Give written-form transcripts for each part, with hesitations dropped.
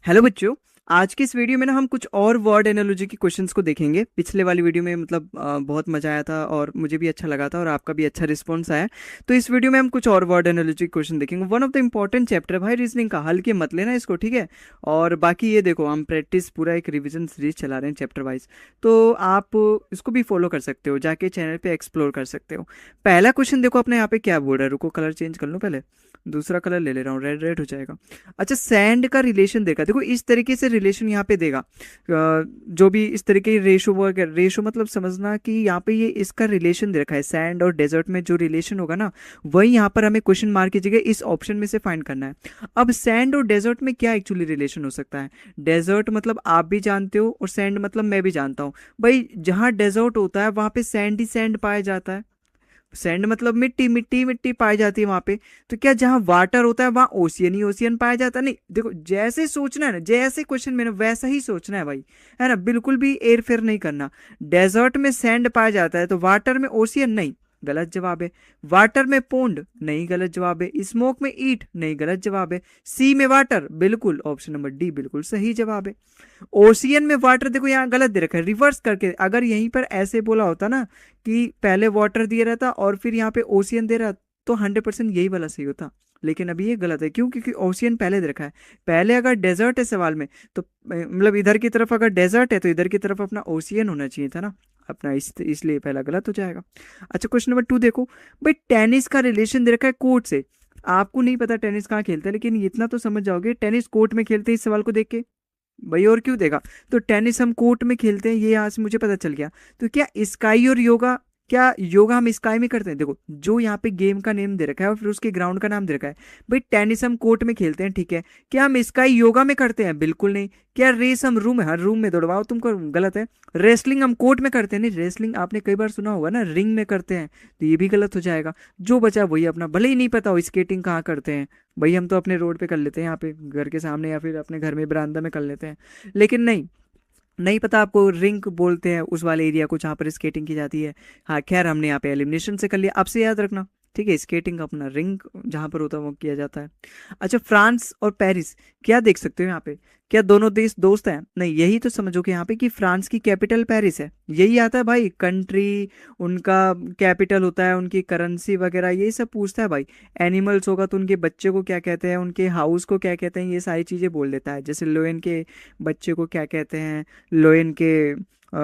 Hello बच्चों। आज की इस वीडियो में ना हम कुछ और वर्ड एनालॉजी के क्वेश्चंस को देखेंगे। पिछले वाली वीडियो में मतलब बहुत मजा आया था और मुझे भी अच्छा लगा था और आपका भी अच्छा रिस्पॉन्स आया। तो इस वीडियो में हम कुछ और वर्ड एनालॉजी के क्वेश्चन देखेंगे। One of the important chapter है भाई रीजनिंग का, हल्के मत लेना इसको, ठीक है। और बाकी ये देखो, हम प्रैक्टिस पूरा एक रिविजन सीरीज चला रहे हैं चैप्टर वाइज, तो आप इसको भी फॉलो कर सकते हो, जाके चैनल पे एक्सप्लोर कर सकते हो। पहला क्वेश्चन देखो अपने यहाँ पे क्या बोल रहा है, रुको कलर चेंज कर लो, पहले दूसरा कलर ले ले रहा हूँ, रेड रेड हो जाएगा। अच्छा, सैंड का रिलेशन देखा, देखो इस तरीके से रिलेशन यहाँ पे देगा। जो भी इस तरीके की रेशो वगैरह, रेशो मतलब समझना कि यहाँ पे ये इसका रिलेशन दे रखा है, सैंड और डेजर्ट में जो रिलेशन होगा ना, वही यहाँ पर हमें क्वेश्चन मार्क की जगह इस ऑप्शन में से फाइंड करना है। अब सैंड और डेजर्ट में क्या एक्चुअली रिलेशन हो सकता है? डेजर्ट मतलब आप भी जानते हो और सैंड मतलब मैं भी जानता हूँ। भाई जहाँ डेजर्ट होता है वहाँ पे सैंड ही सैंड पाया जाता है। सैंड मतलब मिट्टी, मिट्टी मिट्टी पाई जाती है वहां पे। तो क्या जहां वाटर होता है वहां ओशियन ही ओशियन पाया जाता है? नहीं, देखो जैसे सोचना है ना, जैसे क्वेश्चन में ना वैसा ही सोचना है भाई, है ना, बिल्कुल भी एयर फेयर नहीं करना। डेजर्ट में सैंड पाया जाता है तो वाटर में ओशियन नहीं, गलत जवाब है। वाटर में पोंड नहीं, गलत जवाब है। स्मोक में ईट नहीं, गलत जवाब है। सी में वाटर, बिल्कुल ऑप्शन नंबर डी बिल्कुल सही जवाब है। ओशियन में वाटर देखो यहाँ गलत दे रखा है, रिवर्स करके अगर यहीं पर ऐसे बोला होता ना कि पहले वाटर दिया रहता और फिर यहाँ पे ओशियन दे रहा, तो 100% यही वाला सही होता। लेकिन अभी ये गलत है, क्यों? क्योंकि ओशियन पहले दे रखा है। पहले अगर डेजर्ट है सवाल में तो मतलब इधर की तरफ अगर डेजर्ट है तो इधर की तरफ अपना ओशियन होना चाहिए था ना अपना, इसलिए पहला गलत हो जाएगा। अच्छा, क्वेश्चन नंबर 2 देखो। भाई टेनिस का रिलेशन दे रखा है कोर्ट से। आपको नहीं पता टेनिस कहाँ खेलते हैं, लेकिन इतना तो समझ जाओगे टेनिस कोर्ट में खेलते हैं, इस सवाल को देख के। भाई और क्यों देगा? तो टेनिस हम कोर्ट में खेलते हैं, ये यहाँ से मुझे पता चल गया। तो क्या स्काई और योगा, क्या योगा हम स्काई में करते हैं? देखो जो यहाँ पे गेम का नेम दे रखा है और फिर उसके ग्राउंड का नाम दे रखा है। भाई टेनिस हम कोर्ट में खेलते हैं, ठीक है। क्या हम स्काई योगा में करते हैं? बिल्कुल नहीं। क्या रेस हम रूम में, हर रूम में दौड़वाओ तुमको, गलत है। रेसलिंग हम कोर्ट में करते हैं, नहीं, रेसलिंग आपने कई बार सुना होगा ना, रिंग में करते हैं, तो ये भी गलत हो जाएगा। जो बचा वही अपना, भले ही नहीं पता हो स्केटिंग कहाँ करते हैं, भाई हम तो अपने रोड पे कर लेते हैं, यहाँ पे घर के सामने या फिर अपने घर में बरामदा में कर लेते हैं। लेकिन नहीं, नहीं पता आपको, रिंग बोलते हैं उस वाले एरिया को जहाँ पर स्केटिंग की जाती है। हाँ खैर, हमने यहाँ पे एलिमिनेशन से कर लिया, आपसे याद रखना, ठीक है। स्केटिंग अपना रिंग जहाँ पर होता है वो किया जाता है। अच्छा, फ्रांस और पेरिस, क्या देख सकते हो यहाँ पे? क्या दोनों देश दोस्त हैं? नहीं, यही तो समझो कि यहाँ पे कि फ्रांस की कैपिटल पेरिस है, यही आता है भाई। कंट्री, उनका कैपिटल होता है, उनकी करेंसी वगैरह यही सब पूछता है भाई। एनिमल्स होगा तो उनके बच्चे को क्या कहते हैं, उनके हाउस को क्या कहते हैं, ये सारी चीज़ें बोल देता है। जैसे लोयन के बच्चे को क्या कहते हैं, लोयन के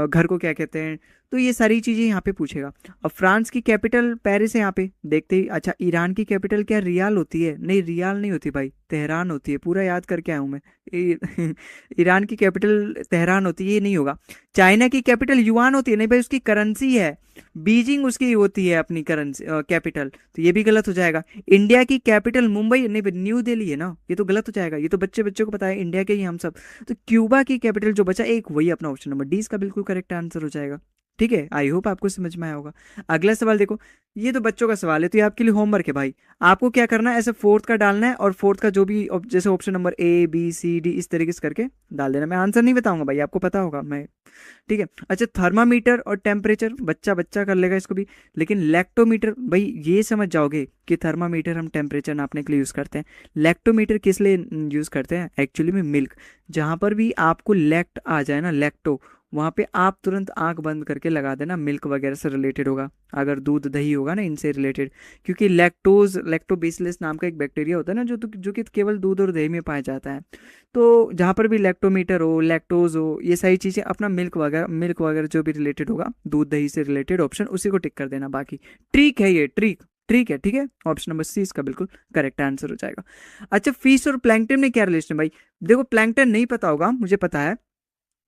घर को क्या कहते हैं, तो ये सारी चीज़ें यहाँ पे पूछेगा। अब फ्रांस की कैपिटल पेरिस है यहाँ पे देखते ही। अच्छा, ईरान की कैपिटल क्या रियाल होती है? नहीं, रियाल नहीं होती भाई, तेहरान होती है, पूरा याद करके आया हूँ मैं। ईरान की कैपिटल तेहरान होती है, ये नहीं होगा। चाइना की कैपिटल युआन होती है, नहीं भाई उसकी करेंसी है। बीजिंग उसकी होती है अपनी करेंसी कैपिटल, तो ये भी गलत हो जाएगा। इंडिया की कैपिटल मुंबई नहीं भाई, न्यू दिल्ली है ना, ये तो गलत हो जाएगा। ये तो बच्चे बच्चे को पता है, इंडिया के ही हम सब। तो क्यूबा की कैपिटल जो बचा एक, वही अपना ऑप्शन नंबर डी इसका बिल्कुल करेक्ट आंसर हो जाएगा। ठीक है, आई होप आपको समझ में आया होगा। अगला सवाल देखो, ये तो बच्चों का सवाल है, तो ये आपके लिए होमवर्क है भाई। आपको क्या करना है, ऐसे फोर्थ का डालना है और फोर्थ का जो भी जैसे option number A B C D इस तरीके से करके डाल देना। मैं आंसर नहीं बताऊंगा भाई, आपको पता होगा मैं, ठीक है। अच्छा, थर्मामीटर और टेम्परेचर बच्चा बच्चा कर लेगा इसको भी, लेकिन लैक्टोमीटर भाई ये समझ जाओगे कि थर्मामीटर हम टेम्परेचर नापने के लिए यूज़ करते हैं। लैक्टोमीटर किस लिए यूज़ करते हैं? एक्चुअली में मिल्क, जहाँ पर भी आपको लैक्ट आ जाए ना, लैक्टो, वहाँ पे आप तुरंत आंख बंद करके लगा देना, मिल्क वगैरह से रिलेटेड होगा, अगर दूध दही होगा ना इनसे रिलेटेड। क्योंकि लैक्टोज, लैक्टोबैसिलस नाम का एक बैक्टीरिया होता है ना, जो कि केवल दूध और दही में पाया जाता है। तो जहाँ पर भी लैक्टोमीटर हो, लैक्टोज हो, ये सारी चीज़ें अपना मिल्क वगैरह जो भी रिलेटेड होगा, दूध दही से रिलेटेड ऑप्शन, उसी को टिक कर देना। बाकी ट्रिक है ये, ट्रिक ट्रिक है, ठीक है। ऑप्शन नंबर सी इसका बिल्कुल करेक्ट आंसर हो जाएगा। अच्छा, फिश और प्लैंकटन में क्या रिलेशन है भाई? देखो प्लैंकटन नहीं पता होगा, मुझे पता है।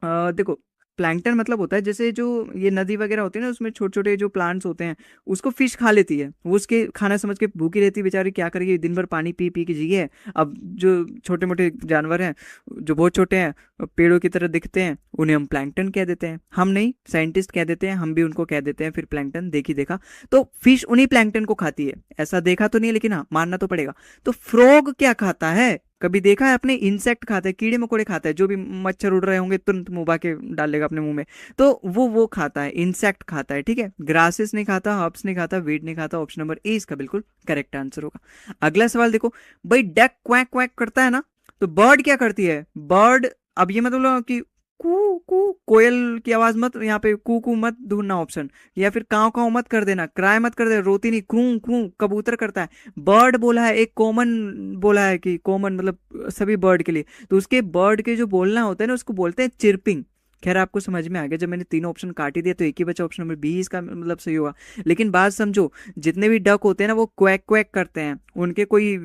देखो, प्लैंकटन मतलब होता है जैसे जो ये नदी वगैरह होती है ना, उसमें छोटे छोटे जो प्लांट्स होते हैं, उसको फिश खा लेती है। वो उसके खाना समझ के भूखी रहती है बेचारी, क्या करेगी, दिन भर पानी पी पी के जी है। अब जो छोटे मोटे जानवर हैं, जो बहुत छोटे हैं, पेड़ों की तरह दिखते हैं, उन्हें हम प्लैंकटन कह देते हैं। हम नहीं, साइंटिस्ट कह देते हैं, हम भी उनको कह देते हैं फिर प्लैंकटन, देखी देखा। तो फिश उन्हीं प्लैंकटन को खाती है, ऐसा देखा तो नहीं है, लेकिन हाँ मानना तो पड़ेगा। तो फ्रॉग क्या खाता है? कभी देखा है अपने? इंसेक्ट खाता है, कीड़े मकोड़े खाता है, जो भी मच्छर उड़ रहे होंगे तुरंत मुंह के डाल लेगा अपने मुंह में। तो वो खाता है, इंसेक्ट खाता है, ठीक है। ग्रासेस नहीं खाता, हर्ब्स नहीं खाता, वीड नहीं खाता। ऑप्शन नंबर ए इसका बिल्कुल करेक्ट आंसर होगा। अगला सवाल देखो, भाई डक क्वैक क्वैक करता है ना, तो बर्ड क्या करती है, बर्ड, अब ये मतलब कि कू कू, कोयल की आवाज मत यहाँ पे कू कू मत ढूंढना ऑप्शन, या फिर काव काव मत कर देना, क्राई मत कर देना, रोती नहीं, क्रू क्रू कबूतर करता है। बर्ड बोला है, एक कॉमन बोला है कि कॉमन मतलब सभी बर्ड के लिए, तो उसके बर्ड के जो बोलना होता है ना उसको बोलते हैं चिरपिंग। खैर आपको समझ में आ गया, जब मैंने तीनों ऑप्शन काट ही दिया तो एक ही बचा, ऑप्शन नंबर बी इसका मतलब सही होगा। लेकिन बात समझो, जितने भी डक होते हैं ना वो क्वैक क्वैक करते हैं, उनके कोई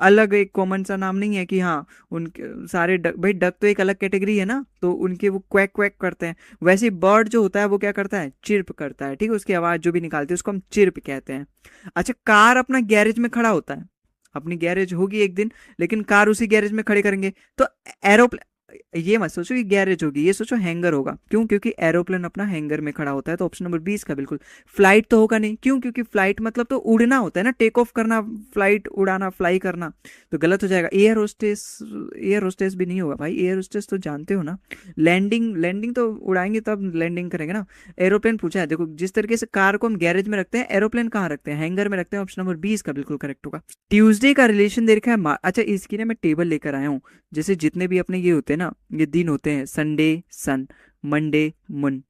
अलग एक कॉमन सा नाम नहीं है कि हाँ उनके सारे डक, भाई डक तो एक अलग कैटेगरी है ना, तो उनके वो क्वैक क्वैक करते हैं। वैसे बर्ड जो होता है वो क्या करता है, चिर्प करता है, ठीक है, उसकी आवाज जो भी निकालती है उसको हम चिर्प कहते हैं। अच्छा, कार अपना गैरेज में खड़ा होता है, अपनी गैरेज होगी एक दिन, लेकिन कार उसी गैरेज में खड़े करेंगे, तो एरोप्लेन, ये मत सोचो कि गैरेज होगी, ये सोचो हैंगर होगा। क्यों? क्योंकि एरोप्लेन अपना हैंगर में खड़ा होता है, तो ऑप्शन नंबर 20 का बिल्कुल। फ्लाइट तो होगा नहीं, क्यों? क्योंकि फ्लाइट मतलब तो उड़ना होता है ना, टेक ऑफ करना, फ्लाइट उड़ाना, फ्लाई करना, तो गलत हो जाएगा। एयर होस्टेस, एयर होस्टेस भी नहीं होगा भाई, एयर होस्टेस तो जानते हो ना, लैंडिंग, लैंडिंग तो उड़ाएंगे तब लैंडिंग करेंगे ना। एरोप्लेन पूछा है, देखो जिस तरीके से कार को हम गैरेज में रखते हैं, एरोप्लेन कहाँ रखते हैं, हैंगर में रखते हैं, ऑप्शन नंबर 20 का बिल्कुल करेक्ट होगा। ट्यूसडे का रिलेशन दे रखा है अच्छा इसकी ना मैं टेबल लेकर आया हूँ, जैसे जितने भी अपने ये होते हैं ना, ये दिन होते हैं, संडे सन, मंडे मुन,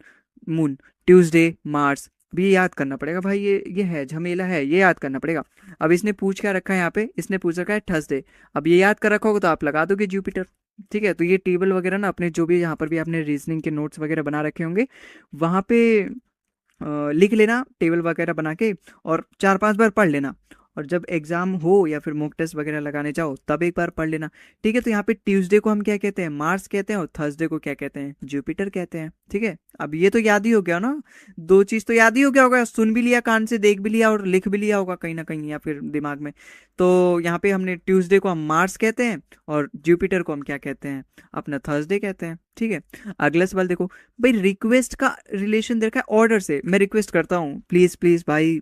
मून, ट्यूसडे मार्स, अब ये याद करना पड़ेगा भाई, ये है झमेला है, ये याद करना पड़ेगा। अब इसने पूछ क्या रखा है यहाँ पे, इसने पूछ रखा है थर्सडे, अब ये याद कर रखा होगा तो आप लगा दोगे जुपिटर। ठीक है, तो ये टेबल वगैरह ना अपने जो भी यहाँ पर भी आपने रीजनिंग के नोट्स वगैरह बना रखे होंगे, वहाँ पे लिख लेना टेबल वगैरह बना के, और 4-5 बार पढ़ लेना, और जब एग्जाम हो या फिर मॉक टेस्ट वगैरह लगाने जाओ तब एक बार पढ़ लेना। ठीक है, तो यहाँ पे ट्यूसडे को हम क्या कहते हैं, मार्स कहते हैं, और थर्सडे को क्या कहते हैं, जुपिटर कहते हैं। ठीक है, अब ये तो याद ही हो गया ना, दो चीज तो याद ही हो गया होगा, सुन भी लिया कान से, देख भी लिया और लिख भी लिया होगा कहीं ना कहीं या फिर दिमाग में। तो यहाँ पे हमने ट्यूसडे को हम मार्स कहते हैं, और जुपिटर को हम क्या कहते हैं, अपना थर्सडे कहते हैं। ठीक है, अगला सवाल देखो भाई, रिक्वेस्ट का रिलेशन देखा है ऑर्डर से, मैं रिक्वेस्ट करता हूँ प्लीज प्लीज भाई,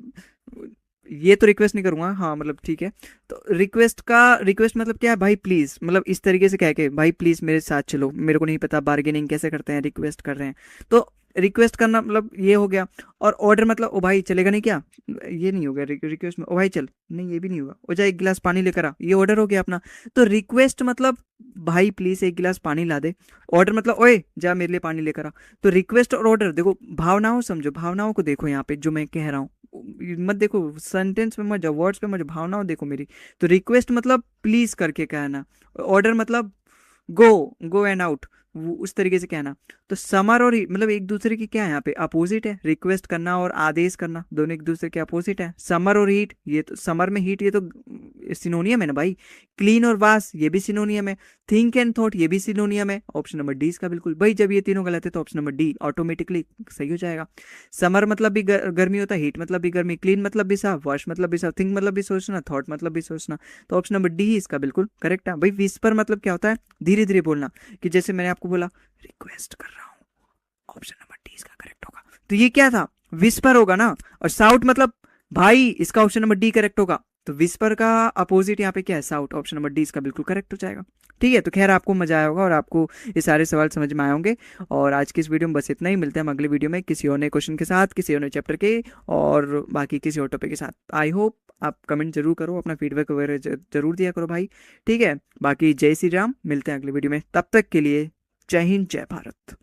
ये तो रिक्वेस्ट नहीं करूंगा, हाँ मतलब ठीक है, तो रिक्वेस्ट का, रिक्वेस्ट मतलब क्या है भाई प्लीज, मतलब इस तरीके से कह के भाई प्लीज मेरे साथ चलो, मेरे को नहीं पता बार्गेनिंग कैसे करते हैं, रिक्वेस्ट कर रहे हैं, तो रिक्वेस्ट करना मतलब ये हो गया। और ऑर्डर मतलब ओ भाई चलेगा नहीं क्या, ये नहीं हो गया रिक्वेस्ट में, ओ भाई चल, नहीं ये भी नहीं होगा, ओ जा एक गिलास पानी लेकर आ, ये ऑर्डर हो गया अपना। तो रिक्वेस्ट मतलब भाई प्लीज एक गिलास पानी ला दे, ऑर्डर मतलब ओए जा मेरे लिए पानी लेकर आ। तो रिक्वेस्ट और ऑर्डर देखो, भावनाओं समझो, भावनाओं को देखो यहाँ पे जो मैं कह रहा हूँ, मत देखो सेंटेंस में मत जाओ, वर्ड्स पे मत जाओ, भावनाओं देखो मेरी। तो रिक्वेस्ट मतलब प्लीज करके कहना, ऑर्डर मतलब गो, गो एंड आउट, उस तरीके से कहना। तो समर और मतलब एक दूसरे की क्या है यहाँ पे, अपोजिट है, रिक्वेस्ट करना और आदेश करना दोनों एक दूसरे के अपोजिट है। समर और हीट, ये तो समर में हीट, ये तो सिनोनियम है ना भाई। क्लीन और वास, ये भी सिनोनियम है। थिंक एंड थॉट, ये भी सिनोनियम है। ऑप्शन नंबर डी इसका बिल्कुल भाई, जब ये तीनों गलत है तो ऑप्शन नंबर डी ऑटोमेटिकली सही हो जाएगा। समर मतलब भी गर्मी होता है, हीट मतलब भी गर्मी, क्लीन मतलब भी साफ, वॉश मतलब भी साफ, थिंक मतलब भी सोचना, थॉट मतलब भी सोचना, तो ऑप्शन नंबर डी ही इसका बिल्कुल करेक्ट है भाई। विस्पर मतलब क्या होता है, धीरे धीरे बोलना, कि जैसे मैंने आपको बोला रिक्वेस्ट कर रहा हूँ, ऑप्शन नंबर डी इसका करेक्ट होगा। तो ये क्या था, विस्पर होगा ना। और साउट मतलब भाई इसका ऑप्शन नंबर डी करेक्ट होगा। तो विस्पर का अपोजिट यहाँ पे क्या है, साउट, ऑप्शन नंबर डी इसका बिल्कुल करेक्ट हो जाएगा। ठीक है, तो खैर आपको मजा आया होगा और आपको ये सारे सवाल समझ में आए होंगे। और आज की इस वीडियो में बस इतना ही, मिलते हैं हम अगले वीडियो में किसी और नए क्वेश्चन के साथ, किसी और नए चैप्टर के, और बाकी किसी और टॉपिक के साथ। आई होप आप कमेंट जरूर करो, अपना फीडबैक वगैरह जरूर दिया करो भाई। ठीक है, बाकी जय श्री राम, मिलते हैं अगले वीडियो में, तब तक के लिए जय हिंद जय भारत।